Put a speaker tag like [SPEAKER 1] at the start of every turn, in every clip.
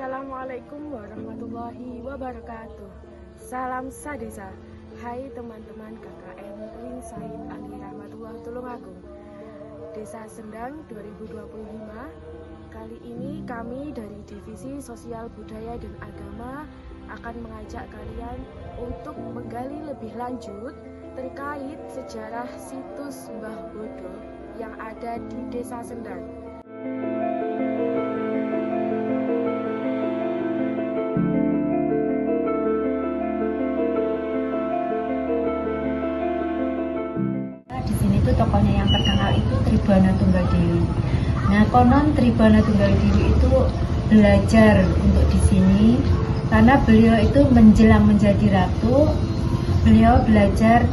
[SPEAKER 1] Assalamualaikum warahmatullahi wabarakatuh. Salam sadesa. Hai teman-teman KKN Win Said Ali Rahmatullah Tulungagung, Desa Sendang 2025. Kali ini kami dari Divisi Sosial Budaya dan Agama akan mengajak kalian untuk menggali lebih lanjut terkait sejarah situs Mbah Bodo yang ada di Desa Sendang.
[SPEAKER 2] Tokohnya yang terkenal itu Tribana Tunggal Dewi. Nah, konon Tribana Tunggal Dewi itu belajar untuk di sini karena beliau itu menjelang menjadi ratu, beliau belajar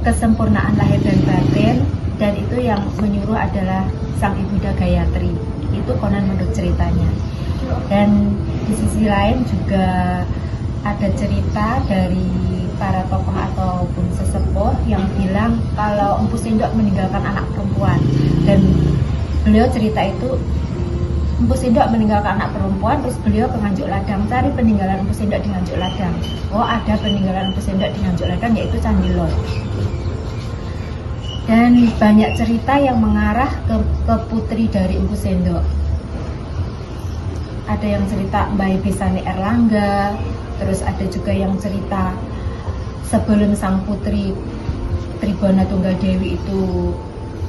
[SPEAKER 2] kesempurnaan lahir dan batin, dan itu yang menyuruh adalah Sang Ibunda Gayatri. Itu konon menurut ceritanya. Dan di sisi lain juga ada cerita dari para tokoh ataupun sesepuh yang bilang kalau Empu Sendok meninggalkan anak perempuan, dan beliau cerita itu Empu Sendok meninggalkan anak perempuan, terus beliau ke Nganjuk Ladang, cari peninggalan Empu Sendok di Nganjuk Ladang. Oh, ada peninggalan Empu Sendok di Nganjuk Ladang, yaitu Candi Lor. Dan banyak cerita yang mengarah ke putri dari Empu Sendok. Ada yang cerita Mbah Besane Erlangga, terus ada juga yang cerita sebelum sang putri Tribana Tunggal Dewi itu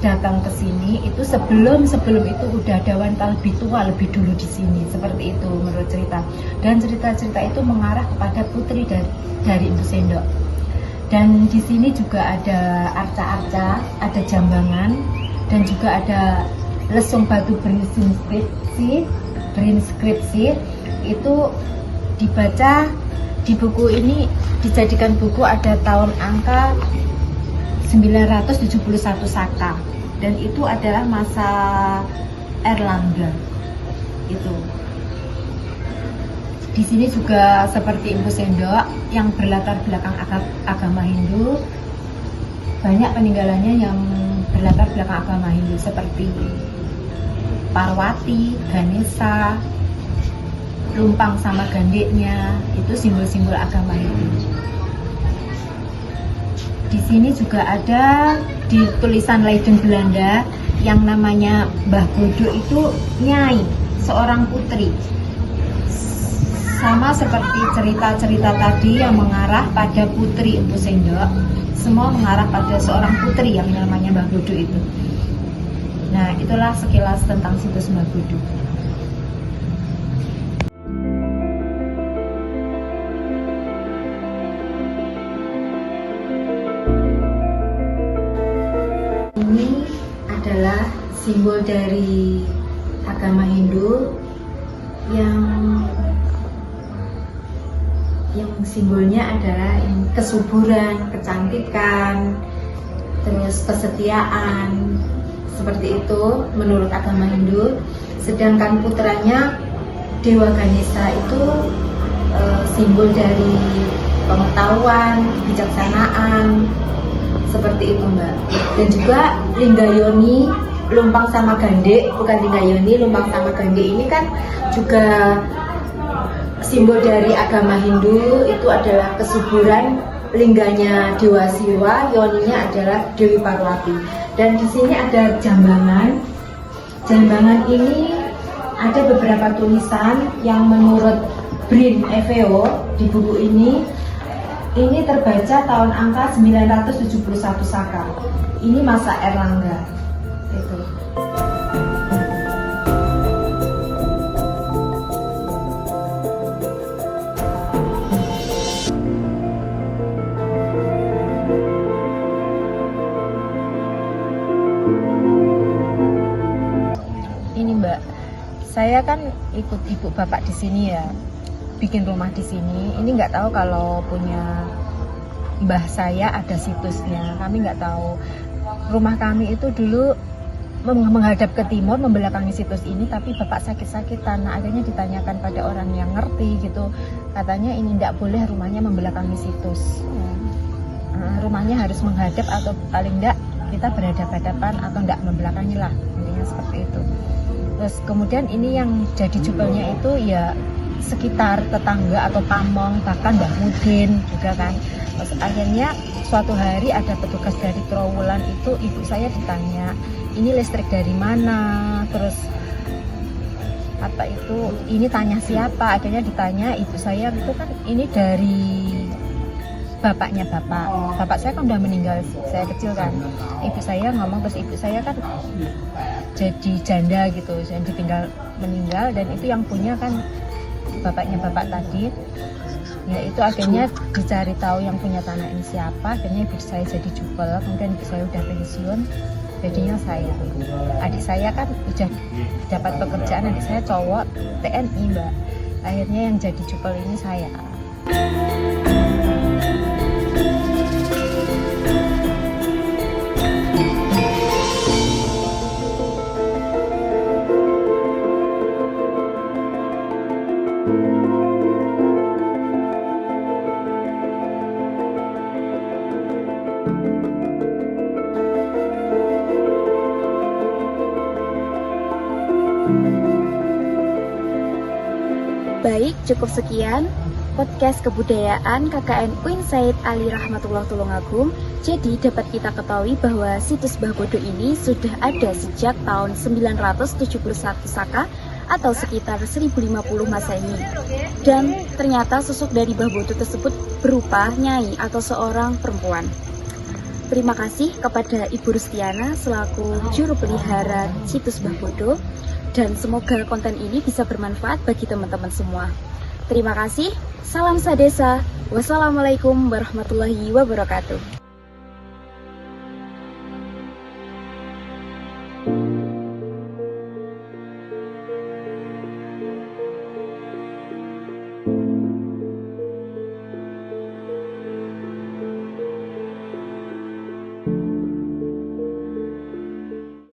[SPEAKER 2] datang ke sini, itu sebelum itu udah ada wanita lebih tua lebih dulu di sini, seperti itu menurut cerita. Dan cerita-cerita itu mengarah kepada putri dari Empu Sendok. Dan di sini juga ada arca-arca, ada jambangan, dan juga ada lesung batu berinskripsi. Itu dibaca di buku ini, dijadikan buku ada tahun angka 971 Saka, dan itu adalah masa Erlangga. Itu di sini juga seperti Empu Sendok yang berlatar belakang agama Hindu, banyak peninggalannya yang berlatar belakang agama Hindu seperti Parwati, Ganesha, lumpang sama gandeknya, itu simbol-simbol agama Hindu. Di sini juga ada di tulisan legend Belanda yang namanya Mbah Bodo itu nyai, seorang putri. Sama seperti cerita-cerita tadi yang mengarah pada putri Empu Sendok, semua mengarah pada seorang putri yang namanya Mbah Bodo itu. Nah, itulah sekilas tentang situs Mbah Bodo. Ini adalah simbol dari agama Hindu yang simbolnya adalah kesuburan, kecantikan, terus kesetiaan, seperti itu menurut agama Hindu. Sedangkan putranya Dewa Ganesha itu simbol dari pengetahuan, kebijaksanaan, seperti itu Mbak. Dan juga Linggayoni, lumpang sama gandek, bukan Linggayoni, lumpang sama gandek ini kan juga simbol dari agama Hindu. Itu adalah kesuburan, lingganya Dewa Siwa, yoninya adalah Dewi Parwati. Dan di sini ada jambangan. Jambangan ini ada beberapa tulisan yang menurut Brin Eveo di buku ini terbaca tahun angka 971 Saka. Ini masa Erlangga. Itu. Ini Mbak, saya kan ikut ibu bapak di sini ya, bikin rumah di sini. Ini nggak tahu kalau punya mbah saya ada situsnya, kami nggak tahu. Rumah kami itu dulu menghadap ke timur, membelakangi situs ini, tapi bapak sakit-sakitan. Nah, akhirnya ditanyakan pada orang yang ngerti gitu, katanya ini nggak boleh rumahnya membelakangi situs. Rumahnya harus menghadap atau paling nggak kita berhadapan-hadapan atau nggak membelakangi lah, intinya seperti itu. Terus kemudian ini yang jadi jubelnya itu ya sekitar tetangga atau pamong, bahkan Mbah Mudin juga kan. Terus akhirnya suatu hari ada petugas dari Trowulan itu, ibu saya ditanya, ini listrik dari mana, terus apa itu, ini tanya siapa, akhirnya ditanya ibu saya itu kan ini dari bapaknya bapak saya kan udah meninggal, saya kecil kan, ibu saya ngomong, terus ibu saya kan jadi janda gitu, yang ditinggal meninggal, dan itu yang punya kan bapaknya bapak tadi. Ya itu akhirnya dicari tahu yang punya tanah ini siapa, akhirnya ibu saya jadi jubel, kemudian ibu saya udah pensiun, jadinya saya. Adik saya kan udah dapat pekerjaan, adik saya cowok TNI mbak, akhirnya yang jadi jubel ini saya.
[SPEAKER 1] Baik, cukup sekian podcast kebudayaan KKN UIN Said Ali Rahmatullah Tulungagung. Jadi dapat kita ketahui bahwa situs Mbah Bodo ini sudah ada sejak tahun 971 Saka atau sekitar 1050 Masehi. Dan ternyata sosok dari Mbah Bodo tersebut berupa nyai atau seorang perempuan. Terima kasih kepada Ibu Rustiana selaku juru pelihara situs Mbah Bodo. Dan semoga konten ini bisa bermanfaat bagi teman-teman semua. Terima kasih, salam sadesa, wassalamualaikum warahmatullahi wabarakatuh.